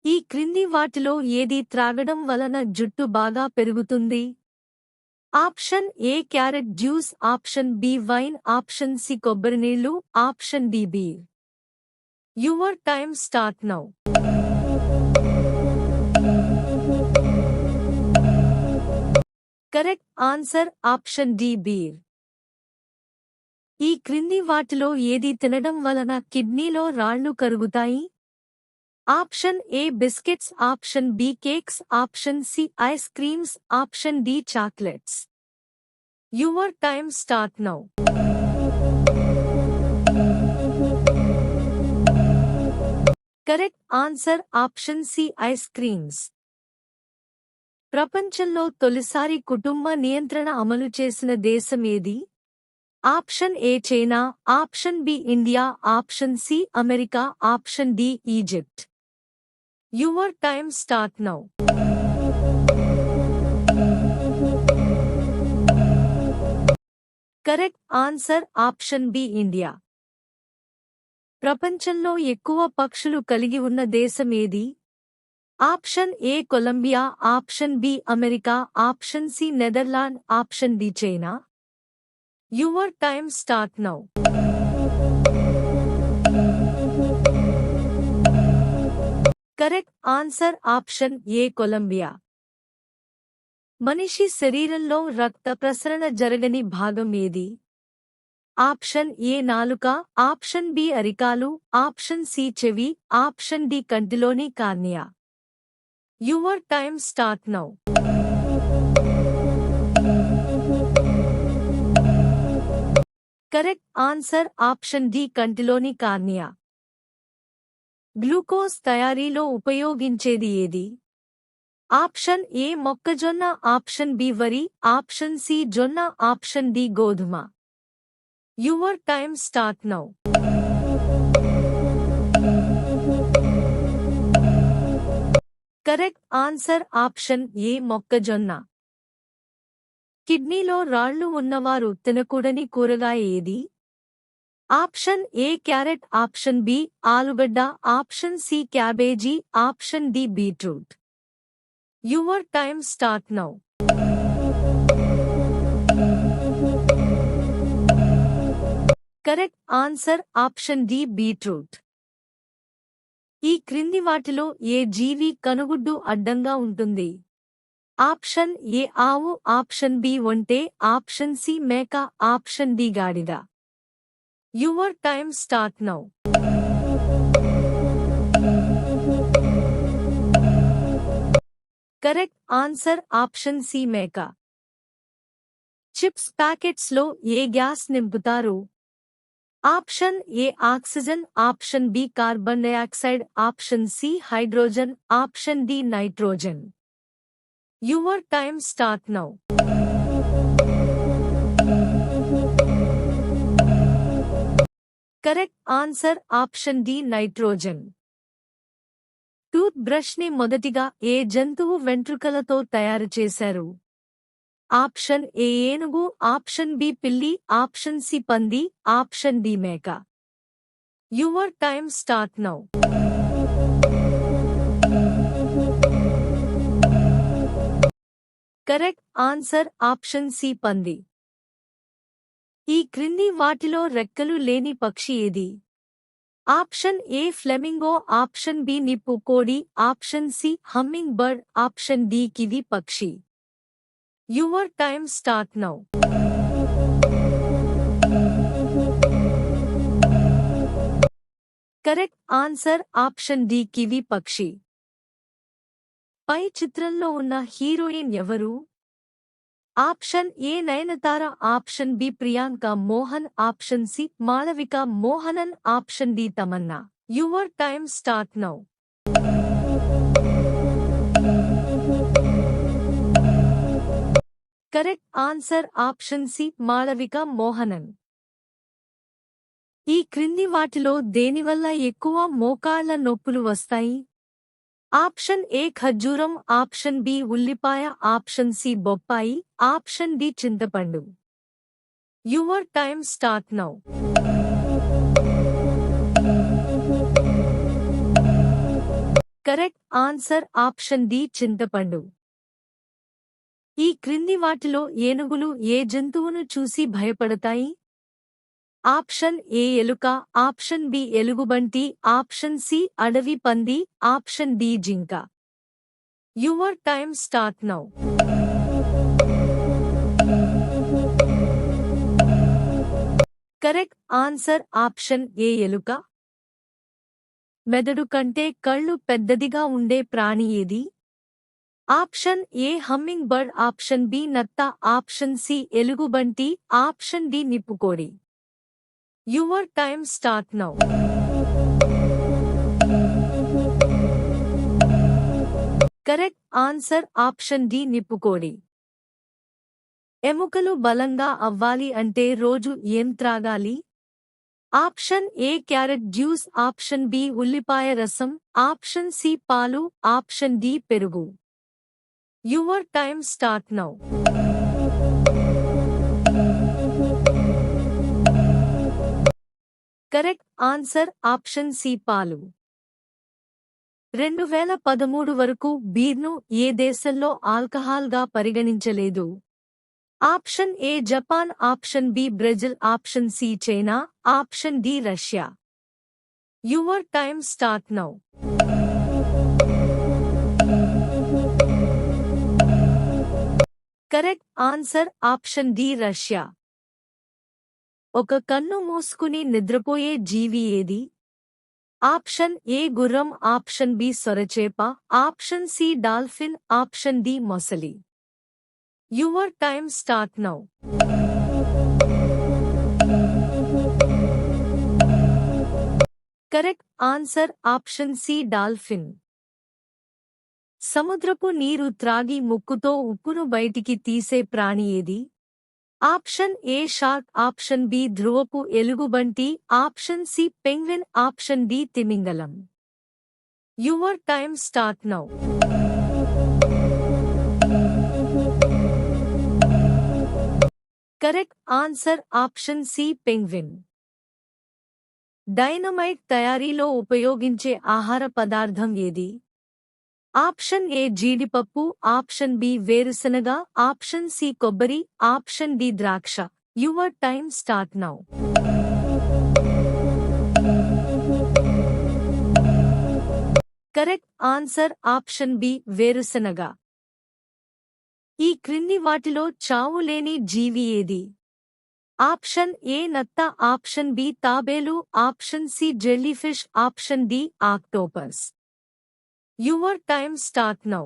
ఈ క్రింది వాటిలో ఏది త్రాగడం వలన జుట్టు బాగా పెరుగుతుంది? Option A carrot juice, option B wine, option C కొబ్బరి నీళ్లు, option D beer. Your time start now. Correct answer option D beer. ఈ క్రింది వాటిలో ఏది తినడం వలన కిడ్నీలో రాళ్లు కరుగుతాయి? Option A biscuits, option B cakes, option C ice creams, option D chocolates. Your time start now. Correct answer option C ice creams. ప్రపంచంలో తొలిసారి కుటుంబ నియంత్రణ అమలు చేసిన దేశం ఏది? Option A China, option B India, option C America, option D Egypt. Your time start now. Correct answer option B India. ప్రపంచంలో ఎక్కువ పక్షులు కలిగి ఉన్న దేశం ఏది? Option A Colombia, option B America, option C Netherland, option D China. Your time start now. Correct answer option A Colombia. మనిషి శరీరంలో రక్త ప్రసరణ జరగని భాగం ఏది? ఆప్షన్ ఏ నాలుక, ఆప్షన్ బి అరికాలు, ఆప్షన్ సి చెవి, ఆప్షన్ డి కంటిలోని cornea. Your time start now. Correct answer option D కంటిలోని కార్నియా. గ్లూకోజ్ తయారీలో ఉపయోగించేది ఏది? ఆప్షన్ ఏ మొక్కజొన్న, ఆప్షన్ బి వరి, ఆప్షన్ సి జొన్న, ఆప్షన్ డి గోధుమ. Your time start now. Correct answer option A మొక్కజొన్న. కిడ్నీలో రాళ్లు ఉన్నవారు తినకూడని కూరగాయ ఏది? Option A carrot, option B ఆలుగడ్డ, option C cabbage, option D beetroot. Your time start now. Correct answer option D beetroot. ఈ క్రింది వాటిలో ఏ జీవి కనుగుడ్డు అడ్డంగా ఉంటుంది? ఆప్షన్ ఏ ఆవు, ఆప్షన్ బి ఒంటె, ఆప్షన్ సి మేక, ఆప్షన్ డి గాడిద. Your time start now. Correct answer option C మేక. చిప్స్ ప్యాకెట్స్ లో ఏ గ్యాస్ నింపుతారు? Option A oxygen, option B carbon dioxide, option C hydrogen, option D nitrogen. Your time start now. Correct answer option D nitrogen. Toothbrush ని మొదటిగా ఏ జంతువు వెంట్రుకలతో తయారు చేశారు? ఆప్షన్ ఏ ఏనుగు, ఆప్షన్ బి పిల్లి, ఆప్షన్ సి పంది, ఆప్షన్ డి మేక. Your time start now. Correct answer option C పంది. ఈ క్రింది వాటిలో రెక్కలు లేని పక్షి ఏది? Option A flamingo, option B నిప్పు కోడి, option C hummingbird, option D kiwi పక్షి. Your time start now. Correct answer option D kiwi పక్షి. పై చిత్రంలో ఉన్న హీరోయిన్ ఎవరు? Option A Nayanthara, option B Priyanka Mohan, option C Malavika Mohanan, option D Tamannaah. Your time start now. Correct answer option C Malavika Mohanan. ఈ క్రింది వాటిలో దేనివల్ల ఎక్కువ మోకాళ్ల నొప్పులు వస్తాయి? ఆప్షన్ ఏ ఖర్జూరం, ఆప్షన్ బి ఉల్లిపాయ, ఆప్షన్ సి బొప్పాయి, ఆప్షన్ డి చింతపండు. Your time start now. Correct answer option D చింతపండు. ఈ క్రింది వాటిలో ఏనుగులు ఏ జంతువును చూసి భయపడతాయి? ఆప్షన్ ఏ ఎలుక, ఆప్షన్ బి ఎలుగుబంటి, ఆప్షన్ సి అడవి పంది, ఆప్షన్ డి జింక. Your time start now. Correct answer option A ఎలుక. మెదడు కంటే కళ్ళు పెద్దదిగా ఉండే ప్రాణి ఏది? Option A hummingbird, option B నత్త, ఆప్షన్ సి ఎలుగుబంటి, ఆప్షన్ డి నిప్పుకోడి. Your time start now. Correct answer option D నిప్పుకోడి. ఎముకలు బలంగా అవ్వాలి అంటే రోజు ఏం త్రాగాలి? Option A carrot juice, option B ఉల్లిపాయ రసం, ఆప్షన్ సి పాలు, ఆప్షన్ డి పెరుగు. Your time start now. Correct answer option C పాలు. 2013 వరకు బీర్ను ఏ దేశంలో ఆల్కహాల్గా పరిగణించలేదు? Option A Japan, option B Brazil, option C China, option D Russia. Your time start now. Correct answer option D Russia. ఒక కన్ను మూసుకుని నిద్రపోయే జీవి ఏది? ఆప్షన్ ఏ గుర్రం, ఆప్షన్ బి సొరచేప, option C dolphin, option D మొసలి. Your time start now. Correct answer option C dolphin. సముద్రపు నీరు త్రాగి ముక్కుతో ఉప్పును బయటికి తీసే ప్రాణి ఏది? Option A shark, option B ధ్రువపు ఎలుగుబంటి, option C penguin, option D తిమింగలం. Your time start now. Correct answer option C penguin. Dynamite తయారీలో ఉపయోగించే ఆహార పదార్థం ఏది? ఆప్షన్ ఏ జీడిపప్పు, ఆప్షన్ బి వేరుశనగ, ఆప్షన్ సి కొబ్బరి, ఆప్షన్ డి ద్రాక్ష. Your time start now. Correct answer option B వేరుశనగ. ఈ క్రింది వాటిలో చావు లేని జీవి ఏది? ఆప్షన్ ఏ నత్త, ఆప్షన్ బి తాబేలు, option C jellyfish, option D octopus. Your time start now.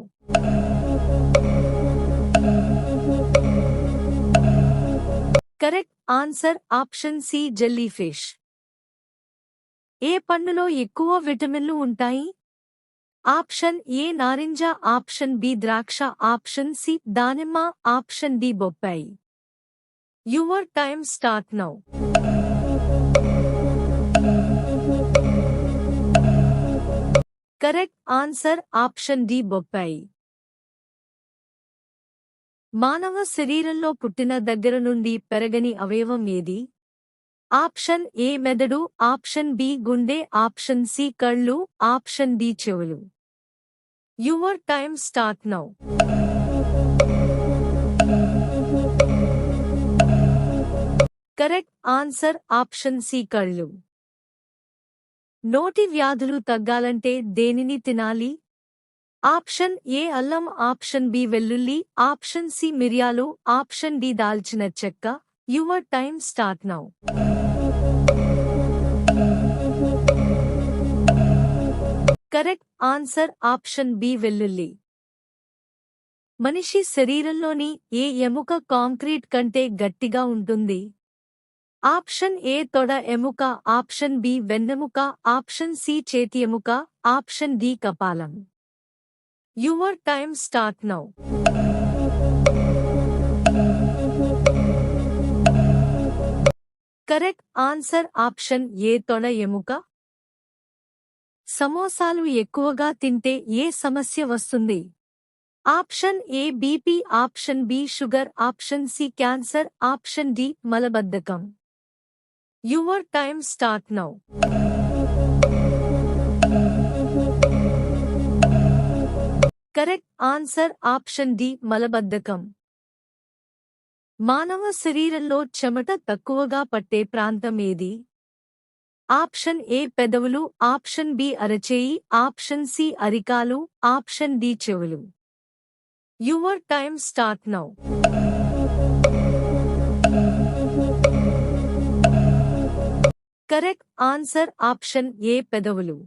Correct answer option C jellyfish. ఏ పండులో ఎక్కువ విటమిన్లు ఉంటాయి? ఆప్షన్ ఏ నారింజ, ఆప్షన్ బి ద్రాక్ష, ఆప్షన్ సి దానిమ్మ, ఆప్షన్ డి బొప్పాయి. Your time start now. Correct answer option D బొప్పాయి. మానవ శరీరంలో పుట్టిన దగ్గర నుండి పెరగని అవయవం ఏది? ఆప్షన్ ఏ మెదడు, ఆప్షన్ బి గుండె, ఆప్షన్ సి కళ్ళు, ఆప్షన్ డి చెవులు. Your time start now. Correct answer option C కళ్ళు. నోటి వ్యాధులు తగ్గాలంటే దేనిని తినాలి? ఆప్షన్ ఏ అల్లం, ఆప్షన్ బి వెల్లుల్లి, ఆప్షన్ సి మిరియాలు, ఆప్షన్ డి దాల్చిన చెక్క. Your time start now. Correct answer option B వెల్లుల్లి. మనిషి శరీరంలోని ఏ ఎముక కాంక్రీట్ కంటే గట్టిగా ఉంటుంది? ఆప్షన్ ఏ తొడ ఎముక, ఆప్షన్ బి వెన్నెముక, ఆప్షన్ సి చేతి ఎముక, ఆప్షన్ డి కపాలం. Your time start now. Correct answer option A తొడ ఎముక. సమోసాలు ఎక్కువగా తింటే ఏ సమస్య వస్తుంది? Option A BP, option B sugar, option C cancer, option D మలబద్ధకం. Your time start now. Correct answer option D మలబద్ధకం. మానవ శరీరంలో చెమట తక్కువగా పట్టే ప్రాంతం ఏది? ఆప్షన్ ఏ పెదవులు, ఆప్షన్ బి అరచేయి, ఆప్షన్ సి అరికాలు, ఆప్షన్ డి చెవులు. Your time start now. Correct answer option A పెదవులు.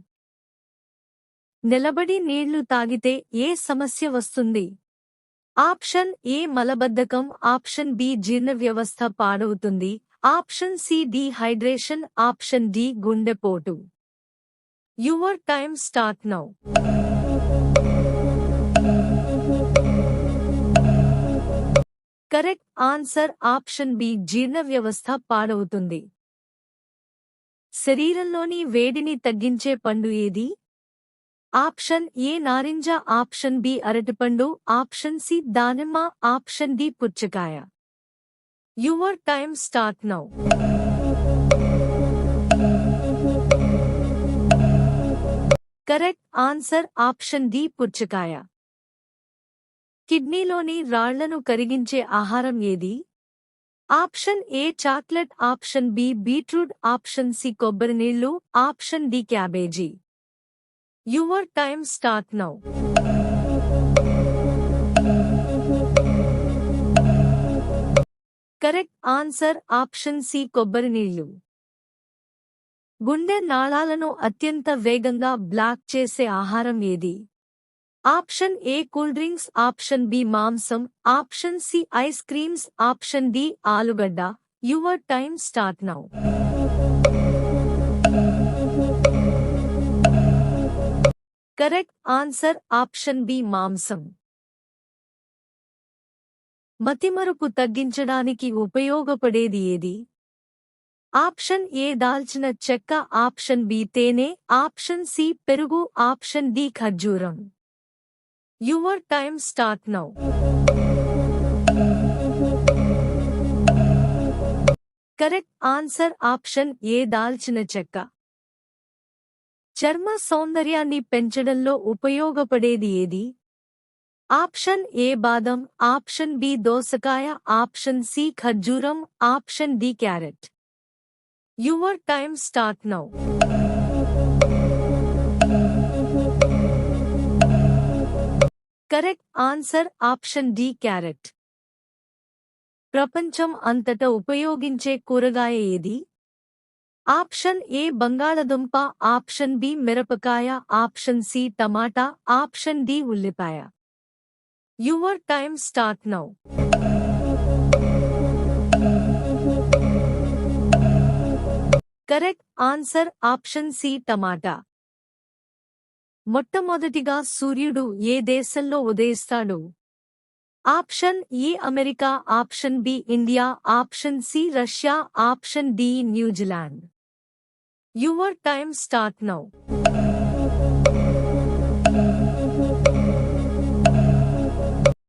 నిలబడి నీళ్లు తాగితే ఏ సమస్య వస్తుంది? ఆప్షన్ ఏ మలబద్ధకం, ఆప్షన్ బి జీర్ణ వ్యవస్థ పాడవుతుంది, option C dehydration, option D గుండెపోటు. Your time start now. Correct answer option B జీర్ణ వ్యవస్థ పాడవుతుంది. శరీరంలోని వేడిని తగ్గించే పండు ఏది? ఆప్షన్ ఏ నారింజ, ఆప్షన్ బి అరటిపండు, ఆప్షన్ సి దానిమ్మ, ఆప్షన్ డి పుచ్చకాయ. Your time start now. Correct answer option D పుచ్చకాయ. కిడ్నీలోని రాళ్లను కరిగించే ఆహారం ఏది? Option A chocolate, option B beetroot, option C కొబ్బరి నీళ్లు, option D cabbage. Your time start now. Correct answer option C కొబ్బరి నీళ్లు. గుండె నాళాలను అత్యంత వేగంగా బ్లాక్ చేసే ఆహారం ఏది? Option A cool drinks, option B మాంసం, option C ice creams, option D ఆలుగడ్డ. Your time start now. Correct answer option B మాంసం. మతిమరుపు తగ్గించడానికి ఉపయోగపడేది ఏది? ఆప్షన్ ఏ దాల్చిన చెక్క, ఆప్షన్ బి తేనె, ఆప్షన్ సి పెరుగు, ఆప్షన్ డి ఖర్జూరం. Your time start now. Correct answer option A దాల్చిన చెక్క. చర్మ సౌందర్యాన్ని పెంచడంలో ఉపయోగపడేది ఏది? ఆప్షన్ ఏ బాదం, ఆప్షన్ బి దోసకాయ, ఆప్షన్ సి ఖర్జూరం, option D carrot. Your time start now. Correct answer option D carrot. ప్రపంచం అంతటా ఉపయోగించే కూరగాయ ఏది? ఆప్షన్ ఏ బంగాళదుంప, ఆప్షన్ బి మిరపకాయ, ఆప్షన్ సి టమాటా, ఆప్షన్ డి ఉల్లిపాయ. Your time start now. Correct answer option C టమాటా. మొట్టమొదటిగా సూర్యుడు ఏ దేశంలో ఉదయిస్తాడు? Option A America, option B India, option C Russia, option D New Zealand. Your time start now.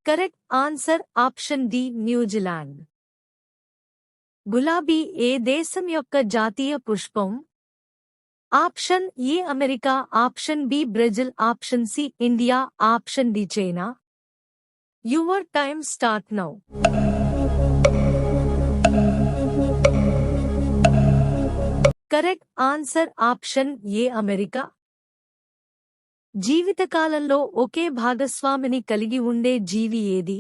Correct answer option D New Zealand. గులాబీ ఏ దేశం యొక్క జాతీయ పుష్పం? Option A America, option B Brazil, option C India, option D China. Your time start now. Correct answer option A America. జీవితకాలంలో ఒకే భాగస్వామిని కలిగి ఉండే జీవి ఏది?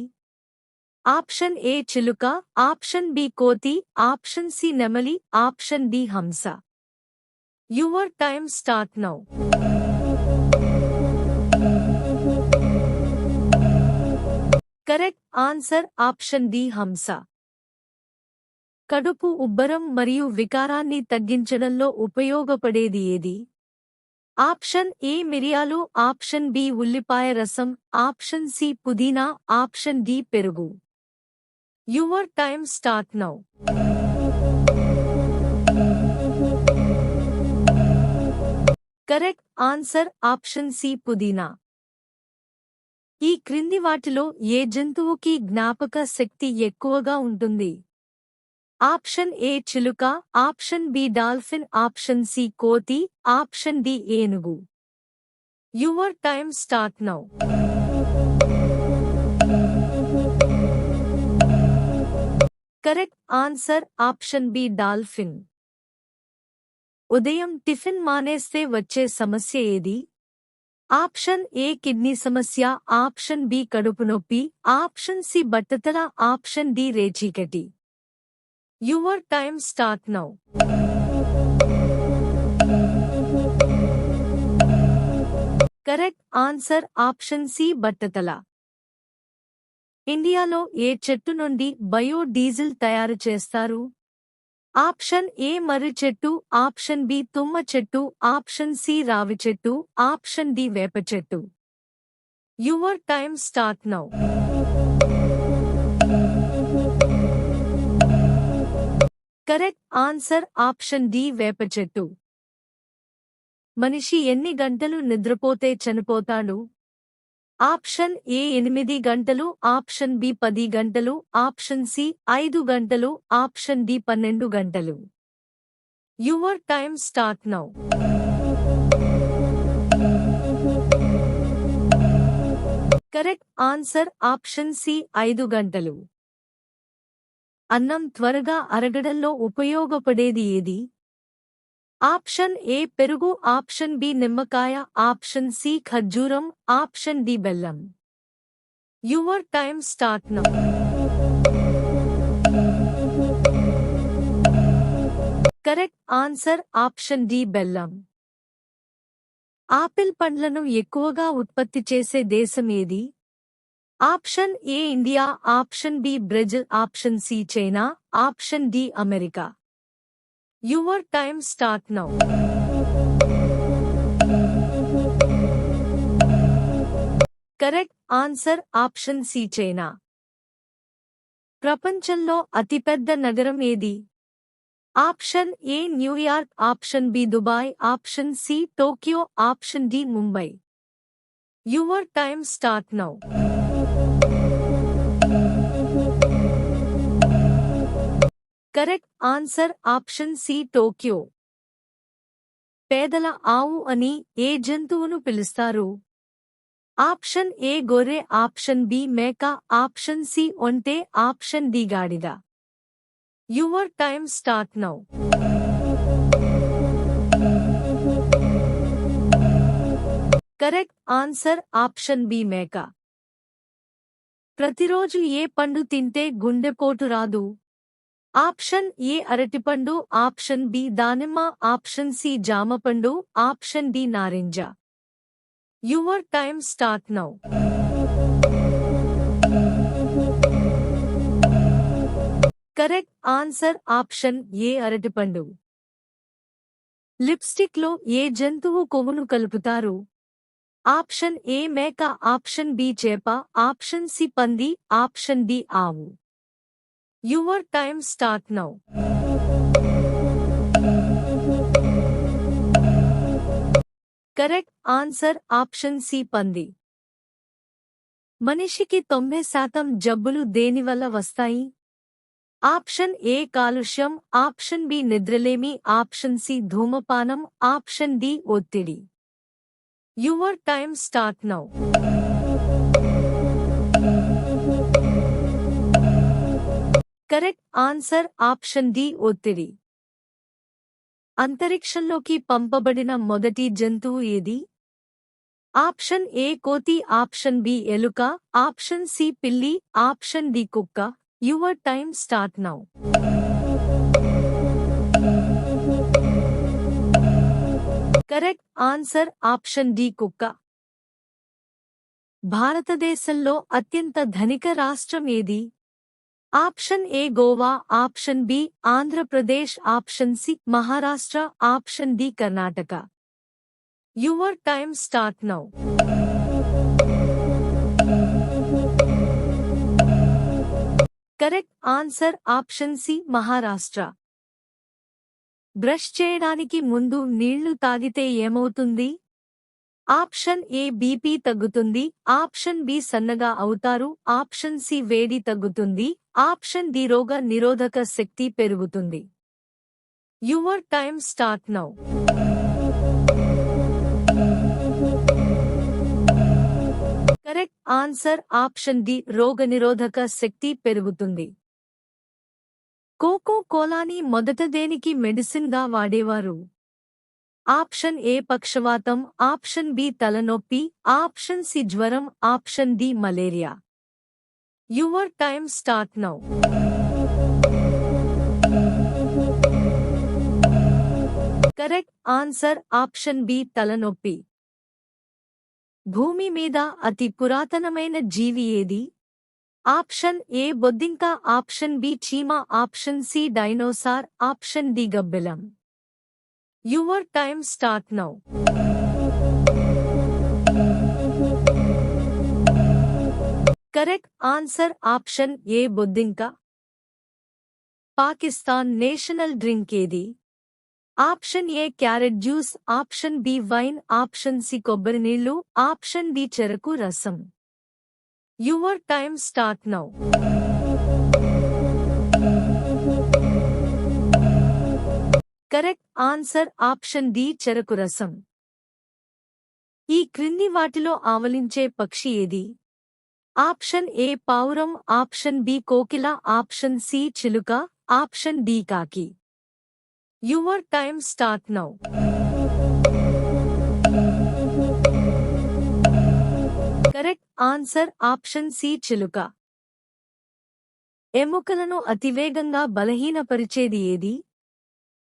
ఆప్షన్ ఏ చిలుక, ఆప్షన్ బి కోతి, ఆప్షన్ సి నెమలి, ఆప్షన్ డి హంస. Your time start now. Correct answer option D హంస. కడుపు ఉబ్బరం మరియు వికారాన్ని తగ్గించడంలో ఉపయోగపడేది ఏది? ఆప్షన్ ఏ మిరియాలు, ఆప్షన్ బి ఉల్లిపాయ రసం, ఆప్షన్ సి పుదీనా, ఆప్షన్ డి పెరుగు. Your time start now. Correct answer option C పుదీనా. ఈ క్రింది వాటిలో ఏ జంతువుకి జ్ఞాపక శక్తి ఎక్కువగా ఉంటుంది? ఆప్షన్ ఏ చిలుక, option B dolphin, option C కోతి, ఆప్షన్ డి ఏనుగు. Your time start now. Correct answer option B dolphin. ఉదయం టిఫిన్ మానేస్తే వచ్చే సమస్య ఏది? ఆప్షన్ ఏ కిడ్నీ సమస్య, ఆప్షన్ బి కడుపు నొప్పి, ఆప్షన్ సి బట్టతల, ఆప్షన్ డి రేచీకటి. Your time start now. Correct answer option C బట్టతల. ఇండియాలో ఏ చెట్టు నుండి బయోడీజిల్ తయారు చేస్తారు? ఆప్షన్ ఏ మర్రి చెట్టు, ఆప్షన్ బి తుమ్మ చెట్టు, ఆప్షన్ సి రావి చెట్టు, ఆప్షన్ డి వేప చెట్టు. Your time start now. Correct answer option D వేప చెట్టు. మనిషి ఎన్ని గంటలు నిద్రపోతే చనిపోతాడు? ఆప్షన్ ఏ 8 గంటలు, ఆప్షన్ బి 10 గంటలు, ఆప్షన్ సి 5 గంటలు, ఆప్షన్ డి 12 గంటలు. Your time start now. Correct answer option C 5 గంటలు. అన్నం త్వరగా అరగడంలో ఉపయోగపడేది ఏది? ఆప్షన్ ఏ పెరుగు, ఆప్షన్ బి నిమ్మకాయ, ఆప్షన్ సి ఖర్జూరం, ఆప్షన్ డి బెల్లం. Your time start now. Correct answer option D బెల్లం. ఆపిల్ పండ్లను ఎక్కువగా ఉత్పత్తి చేసే దేశం ఏది? Option A India, option B Brazil, option C China, option D America. Your time start now. Correct answer option C China. ప్రపంచంలో అతిపెద్ద నగరం ఏది? Option A New York, option B Dubai, option C Tokyo, option D Mumbai. Your time start now. Correct answer option C Tokyo. పేదల ఆవు అని ఏ జంతువును పిలుస్తారు? ఆప్షన్ ఏ గొర్రె, ఆప్షన్ బి మేక, ఆప్షన్ సి ఒంటె, ఆప్షన్ డి గాడిద. Your time start now. Correct answer option B మేక. ప్రతిరోజు ఏ పండు తింటే గుండెపోటు రాదు? ఆప్షన్ ఏ అరటిపండు, ఆప్షన్ బి దానిమ్మ, ఆప్షన్ సి జామపండు, ఆప్షన్ డి నారింజ. Your time start now. Correct answer option ఏ అరటిపండు. లిప్స్టిక్ లో ఏ జంతువు కొవ్వును కలుపుతారు? ఆప్షన్ ఏ మేక, ఆప్షన్ బి చేప, ఆప్షన్ సి పంది, ఆప్షన్ డి ఆవు. Your time start now. Correct answer option C పంది. మనిషికి 90% జబ్బులు దేనివల్ల వస్తాయి? ఆప్షన్ ఏ కాలుష్యం, ఆప్షన్ బి నిద్రలేమి, ఆప్షన్ సి ధూమపానం, ఆప్షన్ డి ఒత్తిడి. Your time start now. Correct answer option D ఒత్తిడి. అంతరిక్షంలోకి పంపబడిన మొదటి జంతువు ఏది? ఆప్షన్ ఏ కోతి, ఆప్షన్ బి ఎలుక, ఆప్షన్ సి పిల్లి, ఆప్షన్ డి కుక్క. Your time start now. Correct answer option D కుక్క. భారతదేశంలో అత్యంత ధనిక రాష్ట్రం ఏది? Option A Goa, option B Andhra Pradesh, option C Maharashtra, option D Karnataka. Your time start now. Correct answer option C Maharashtra. Brush చేయడానికి ముందు నీళ్లు తాగితే ఏమవుతుంది? ఆప్షన్ ఏ బీపీ తగ్గుతుంది, ఆప్షన్ బి సన్నగా అవుతారు, ఆప్షన్ సి వేడి తగ్గుతుంది, ఆప్షన్ డి రోగ నిరోధక శక్తి పెరుగుతుంది. Your time start now. Correct answer option D రోగ నిరోధక శక్తి పెరుగుతుంది. కోకో కోలాని మొదట దేనికి మెడిసిన్ గా వాడేవారు? ఆప్షన్ ఏ పక్షవాతం, ఆప్షన్ బి తలనొప్పి, ఆప్షన్ సి జ్వరం, option D malaria. Your time start now. Correct answer option B తలనొప్పి. భూమి మీద అతి పురాతనమైన జీవి ఏది? ఆప్షన్ ఏ బొద్దింక, ఆప్షన్ బి చీమ, option C dinosaur, option D గబ్బిలం. Your time start now. Correct answer option A బొద్దింక. పాకిస్తాన్ నేషనల్ డ్రింక్ ఏది? Option A carrot juice, option B wine, option C కొబ్బరి నీళ్లు, ఆప్షన్ డి చెరకు రసం. Your time start now. Correct answer option D చెరకు రసం. ఈ క్రింది వాటిలో ఆవలించే పక్షి ఏది? ఆప్షన్ ఏ పావురం, ఆప్షన్ బి కోకిల, ఆప్షన్ సి చిలుక, ఆప్షన్ డి కాకి. Your time start now. Correct answer option C చిలుక. ఎముకలను అతివేగంగా బలహీనపరిచేది ఏది?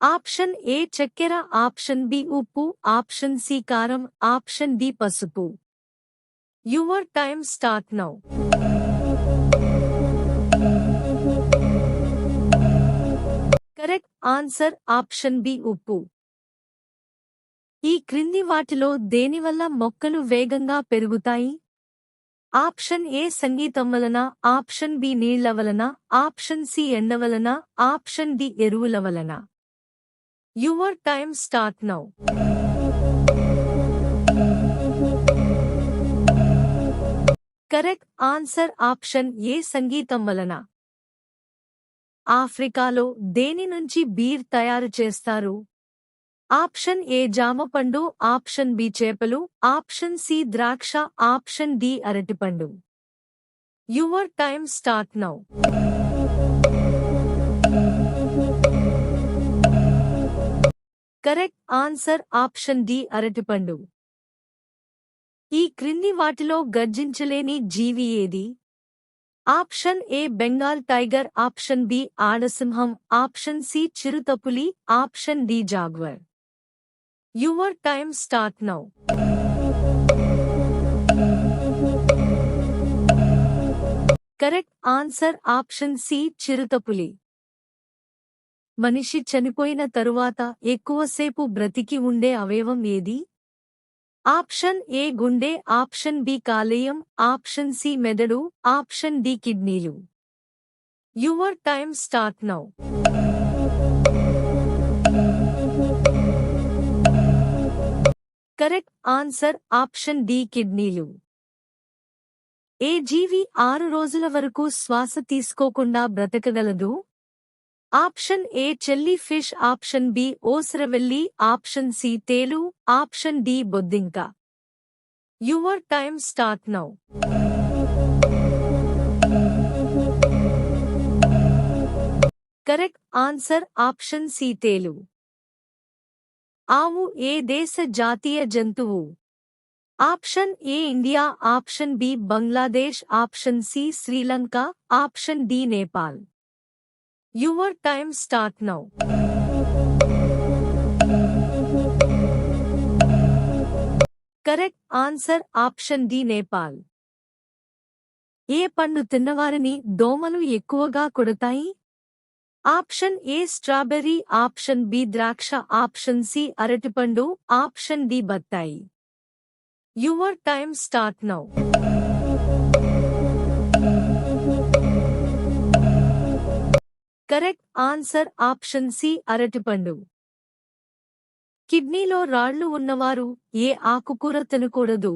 ఆప్షన్ ఏ చక్కెర, ఆప్షన్ బి ఉప్పు, ఆప్షన్ సి కారం, ఆప్షన్ డి పసుపు. Your time start now. Correct answer option B ఉప్పు. ఈ క్రింది వాటిలో దేనివల్ల మొక్కలు వేగంగా పెరుగుతాయి? ఆప్షన్ ఏ సంగీతం వలన, ఆప్షన్ బి నీళ్ల వలన, ఆప్షన్ సి ఎండ వలన, ఆప్షన్ డి ఎరువుల వలన. Your time start now. Correct answer option A సంగీతం వలన. ఆఫ్రికాలో దేని నుంచి బీర్ తయారు చేస్తారు? ఆప్షన్ ఏ జామపండు, ఆప్షన్ బి చేపలు, ఆప్షన్ సి ద్రాక్ష, ఆప్షన్ డి అరటిపండు. Your time start now. Correct answer option D అరటిపండు. ఈ క్రింది వాటిలో గర్జించలేని జీవి ఏది? Option A Bengal tiger, option B ఆడసింహం, ఆప్షన్ సి చిరుతపులి, option D jaguar. Your time start now. Correct answer option C చిరుతపులి. మనిషి చనిపోయిన తరువాత ఎక్కువసేపు బ్రతికి ఉండే అవయవం ఏది? ఆప్షన్ ఏ గుండె, ఆప్షన్ బి కాలేయం, ఆప్షన్ సి మెదడు, ఆప్షన్ డి కిడ్నీలు. Your time start now. Correct answer option D కిడ్నీలు. ఏ జీవి 6 రోజుల వరకు శ్వాస తీసుకోకుండా బ్రతకగలదు? Option A jellyfish, option B ఓసరవెల్లి, ఆప్షన్ సి తేలు, ఆప్షన్ డి బొద్దింక. Your time start now. Correct answer option C తేలు. ఆవు ఏ దేశ జాతీయ జంతువు? Option A India, option B Bangladesh, option C Sri, option D Nepal. Your time start now. Correct answer option D Nepal. ఏ పండు తిన్నవారిని దోమలు ఎక్కువగా కొడతాయి? Option A strawberry, option B ద్రాక్ష, ఆప్షన్ సి అరటిపండు, ఆప్షన్ డి బత్తాయి. Your time start now. Correct answer option C అరటిపండు. కిడ్నీలో రాళ్లు ఉన్నవారు ఏ ఆకుకూర తినకూడదు?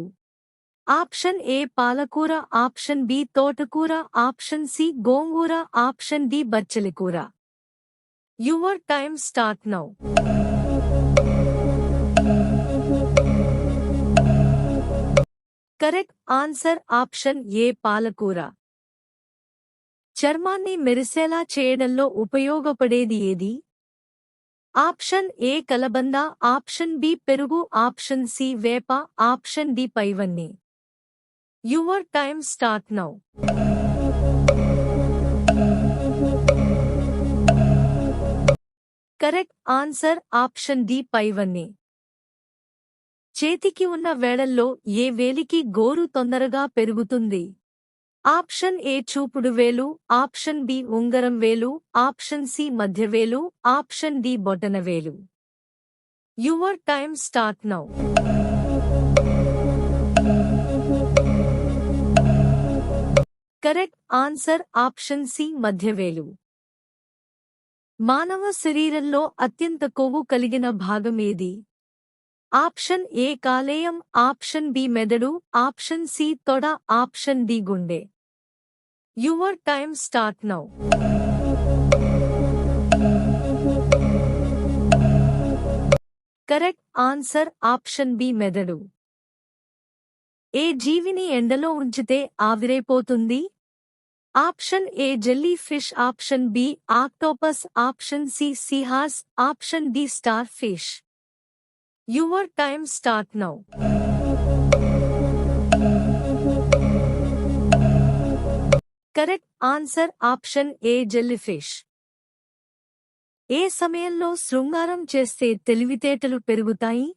ఆప్షన్ ఏ పాలకూర, ఆప్షన్ బి తోటకూర, ఆప్షన్ సి గోంగూర, ఆప్షన్ డి బచ్చలికూర. Your time start now. Correct answer option A పాలకూర. చర్మాన్ని మెరిసేలా చేయడంలో ఉపయోగపడేది ఏది? ఆప్షన్ ఏ కలబంద, ఆప్షన్ బి పెరుగు, ఆప్షన్ సి వేప, ఆప్షన్ డి పైవన్నీ. Your time start now. Correct answer option D పైవన్నీ. చేతికి ఉన్న వేళల్లో ఏ వేలికి గోరు తొందరగా పెరుగుతుంది? ఆప్షన్ ఏ చూపుడు వేలు, ఆప్షన్ బి ఉంగరం వేలు, ఆప్షన్ సి మధ్యవేలు, ఆప్షన్ డి బొటనవేలు. Your time start now. Correct answer option C మధ్యవేలు. మానవ శరీరంలో అత్యంత కొవ్వు కలిగిన భాగం ఏది? ఆప్షన్ ఏ కాలేయం, ఆప్షన్ బి మెదడు, ఆప్షన్ సి తొడ, ఆప్షన్ డి గుండె. Your time start now. Correct answer option B మెదడు. ఏ జీవిని ఎండలో ఉంచితే ఆవిరైపోతుంది? Option A jelly fish, option B octopus, option C seahorse, option D star fish. Your time start now. Correct answer option A jellyfish. ఏ సమయంలో శృంగారం చేస్తే తెలివితేటలు పెరుగుతాయి?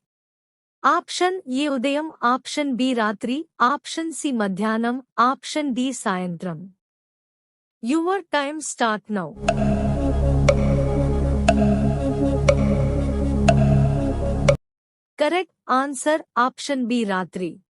ఆప్షన్ ఏ ఉదయం, ఆప్షన్ బి రాత్రి, ఆప్షన్ సి మధ్యాహ్నం, ఆప్షన్ డి సాయంత్రం. Your time start now. Correct answer option B రాత్రి.